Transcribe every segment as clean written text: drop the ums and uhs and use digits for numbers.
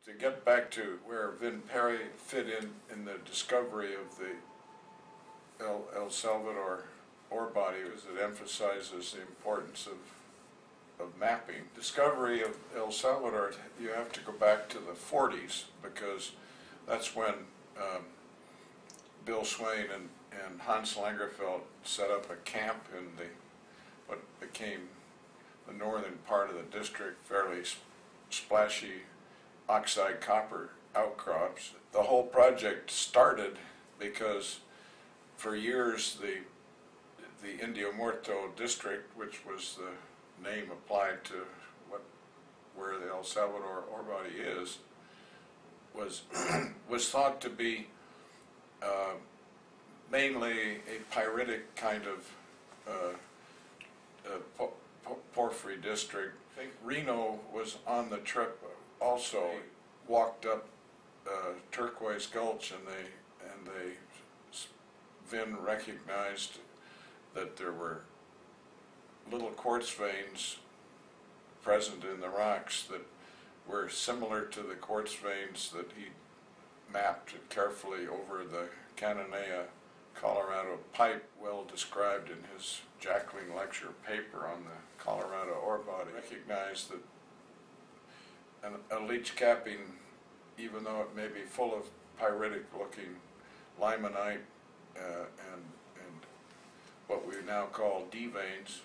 To get back to where Vin Perry fit in the discovery of the El Salvador ore body, is it emphasizes the importance of mapping. Discovery of El Salvador, you have to go back to the 40s, because that's when Bill Swain and Hans Langerfeld set up a camp in what became the northern part of the district, fairly splashy oxide copper outcrops. The whole project started because for years the Indio Muerto district, which was the name applied to where the El Salvador ore body is, was thought to be mainly a pyritic kind of porphyry district. I think Reno was on the trip also. Walked up Turquoise Gulch, and Vin recognized that there were little quartz veins present in the rocks that were similar to the quartz veins that he mapped carefully over the Cananea, Colorado pipe, well described in his Jackling lecture paper on the Colorado ore body. Recognized that a leach capping, even though it may be full of pyritic-looking limonite and what we now call D veins,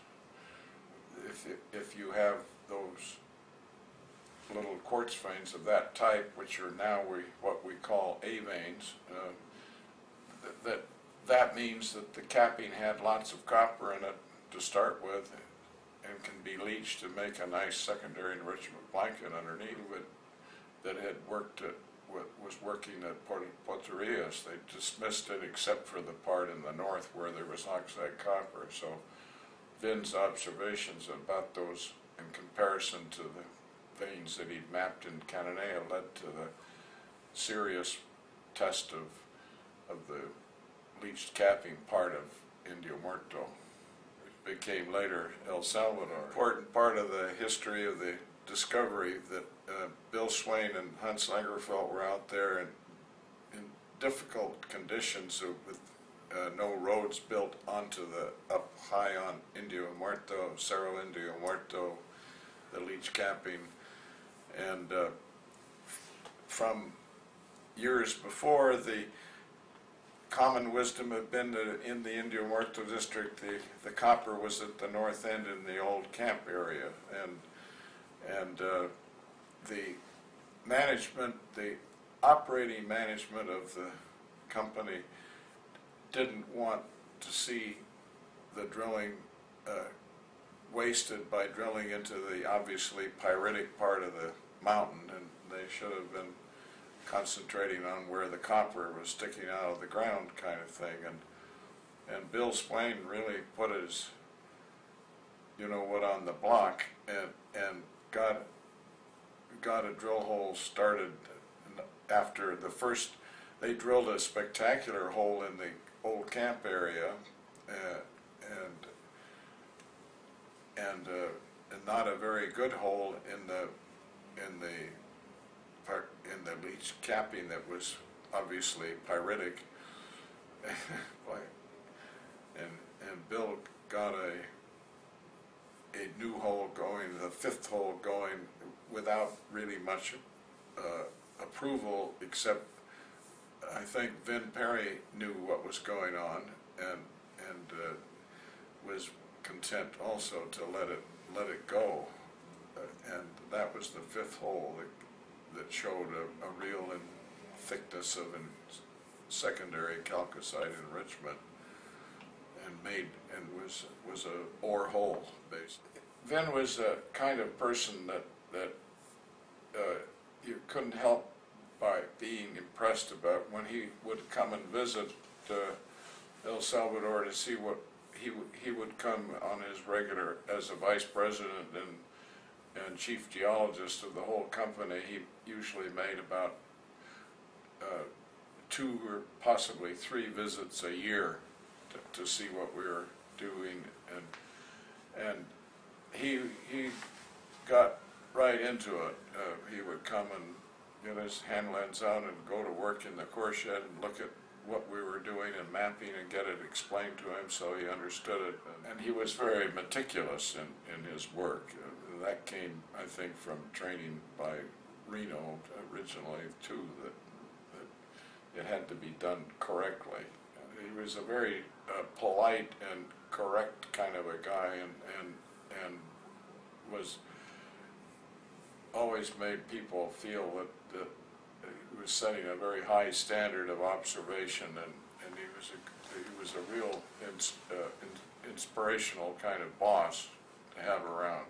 if you have those little quartz veins of that type, which are now what we call A veins, that means that the capping had lots of copper in it to start with, and can be leached to make a nice secondary enrichment blanket underneath it that had was working at Porphyrias. They dismissed it except for the part in the north where there was oxide copper. So Vin's observations about those in comparison to the veins that he'd mapped in Cananea led to the serious test of the leached capping part of Indio Muerto. Became later El Salvador. Important part of the history of the discovery that Bill Swain and Hans Langerfeld were out there in difficult conditions with no roads built onto up high on Indio Muerto, Cerro Indio Muerto, the leach capping, and from years before, the common wisdom had been that in the Indio Muerto district, the copper was at the north end in the old camp area, and the management, the operating management of the company didn't want to see the drilling wasted by drilling into the obviously pyritic part of the mountain, and they should have been concentrating on where the copper was sticking out of the ground, kind of thing. And Bill Swain really put his on the block, and got a drill hole started after the first. They drilled a spectacular hole in the old camp area, and not a very good hole in the leach capping that was obviously pyritic. and Bill got a new hole going, the fifth hole going, without really much approval, except I think Vin Perry knew what was going on, and was content also to let it go, and that was the fifth hole that showed a real thickness of secondary chalcocite enrichment, and was a ore hole basically. Vin was a kind of person that you couldn't help by being impressed about when he would come and visit El Salvador to see what he would come on his regular as a vice president and chief geologist of the whole company. He usually made about 2 or possibly 3 visits a year to see what we were doing, and he got right into it. He would come get his hand lens out and go to work in the core shed and look at what we were doing and mapping and get it explained to him so he understood it. And he was very meticulous in his work. That came, I think, from training by Reno originally too, that it had to be done correctly. He was a very polite and correct kind of a guy, and was always made people feel that he was setting a very high standard of observation, and he was a real inspirational kind of boss to have around.